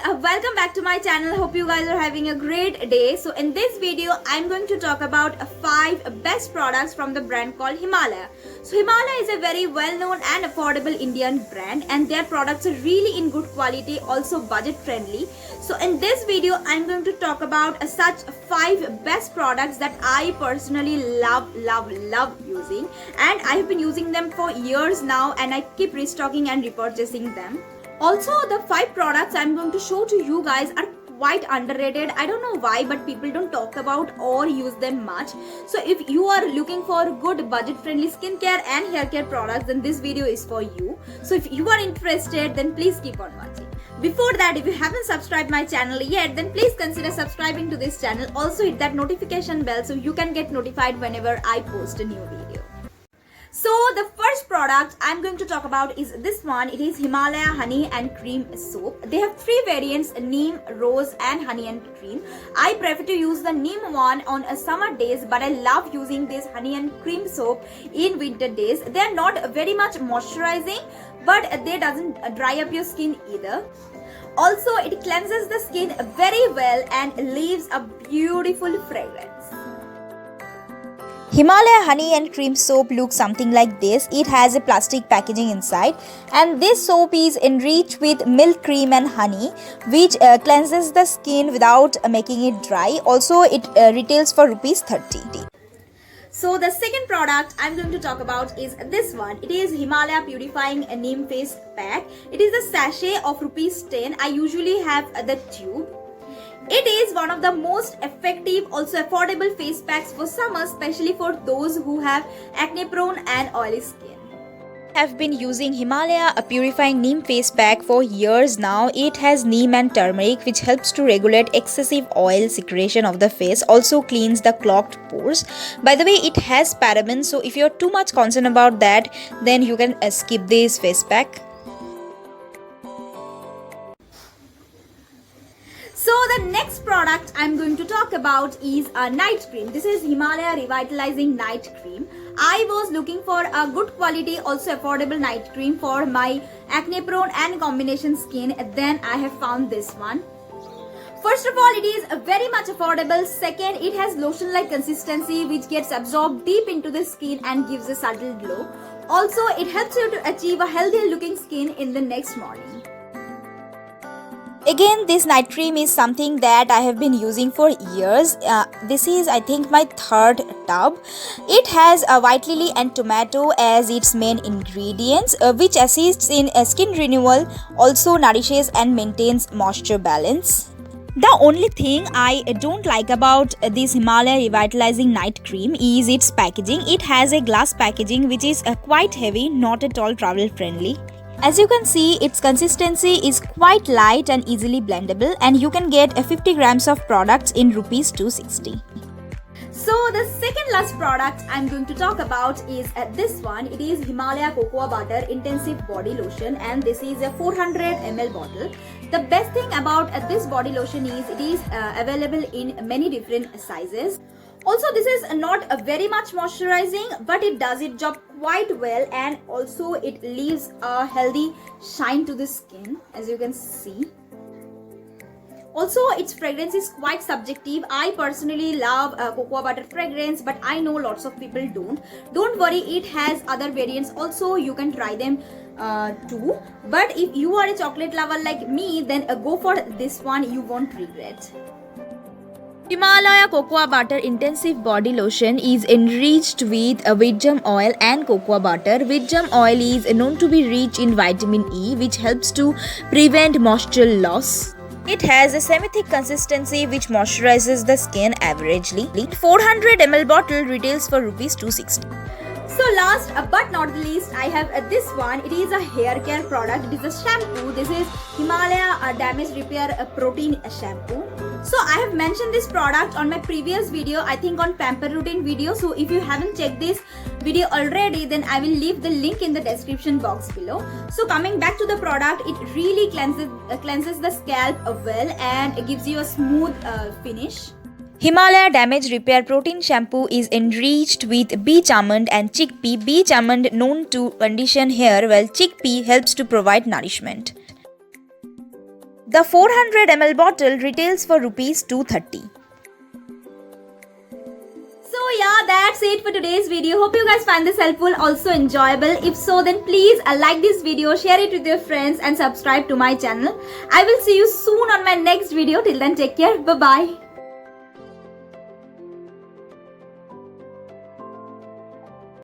welcome back to my channel. Hope you guys are having a great day. So in this video I'm going to talk about 5 best products from the brand called Himalaya. So Himalaya is a very well known and affordable Indian brand, and their products are really in good quality, also budget friendly. So in this video I'm going to talk about such 5 best products that I personally love using, and I have been using them for years now, and I keep restocking and repurchasing them. Also, the 5 products I'm going to show to you guys are quite underrated. I don't know why, but people don't talk about or use them much. So if you are looking for good budget friendly skincare and hair care products, then this video is for you. So if you are interested, then please keep on watching. Before that, if you haven't subscribed my channel yet, then please consider subscribing to this channel. Also hit that notification bell so you can get notified whenever I post a new video. So the first product I'm going to talk about is this one. It is Himalaya Honey and Cream Soap. They have 3 variants: neem, rose and honey and cream. I prefer to use the neem one on summer days, but I love using this honey and cream soap in winter days. They are not very much moisturizing, but they doesn't dry up your skin either. Also, it cleanses the skin very well and leaves a beautiful fragrance. Himalaya Honey and Cream Soap looks something like this. It has a plastic packaging inside, and this soap is enriched with milk, cream and honey, which cleanses the skin without making it dry. Also, it retails for ₹30. So the second product I'm going to talk about is this one. It is Himalaya Purifying Neem Face Pack. It is a sachet of ₹10. I usually have the tube. It is one of the most effective, also affordable face packs for summer, especially for those who have acne prone and oily skin. I have been using Himalaya Purifying Neem Face Pack for years now. It has neem and turmeric, which helps to regulate excessive oil secretion of the face, also cleans the clogged pores. By the way, it has parabens, so if you're too much concerned about that, then you can skip this face pack. So the next product I'm going to talk about is a night cream. This is Himalaya Revitalizing Night Cream. I was looking for a good quality, also affordable night cream for my acne prone and combination skin. Then I have found this one. First of all, it is very much affordable. Second, it has lotion-like consistency which gets absorbed deep into the skin and gives a subtle glow. Also, it helps you to achieve a healthy looking skin in the next morning. Again, this night cream is something that I have been using for years. This is, I think, my 3rd tub. It has white lily and tomato as its main ingredients, which assists in skin renewal, also nourishes and maintains moisture balance. The only thing I don't like about this Himalaya Revitalizing Night Cream is its packaging. It has a glass packaging which is quite heavy, not at all travel friendly. As you can see, its consistency is quite light and easily blendable, and you can get 50 grams of products in ₹260. So the second last product I'm going to talk about is this one. It is Himalaya Cocoa Butter Intensive Body Lotion, and this is a 400 ml bottle. The best thing about this body lotion is it is available in many different sizes. Also, this is not very much moisturizing, but it does its job quite well, and also it leaves a healthy shine to the skin, as you can see. Also, its fragrance is quite subjective. I personally love cocoa butter fragrance, but I know lots of people don't. Don't worry, it has other variants also. You can try them too. But if you are a chocolate lover like me, then go for this one. You won't regret. Himalaya Cocoa Butter Intensive Body Lotion is enriched with wheat germ oil and cocoa butter. Wheat germ oil is known to be rich in vitamin E, which helps to prevent moisture loss. It has a semi-thick consistency which moisturizes the skin averagely. 400 ml bottle retails for ₹260. So last but not the least, I have this one. It is a hair care product. It is a shampoo. This is Himalaya Damage Repair Protein Shampoo. So I have mentioned this product on my previous video, I think on Pamper Routine video. So if you haven't checked this video already, then I will leave the link in the description box below. So coming back to the product, it really cleanses the scalp well, and it gives you a smooth finish. Himalaya Damage Repair Protein Shampoo is enriched with beech almond and chickpea. Beech almond known to condition hair, while chickpea helps to provide nourishment. The 400 ml bottle retails for rupees 230. So yeah, that's it for today's video. Hope you guys find this helpful, also enjoyable. If so, then please like this video, share it with your friends and subscribe to my channel. I will see you soon on my next video. Till then, take care. Bye-bye.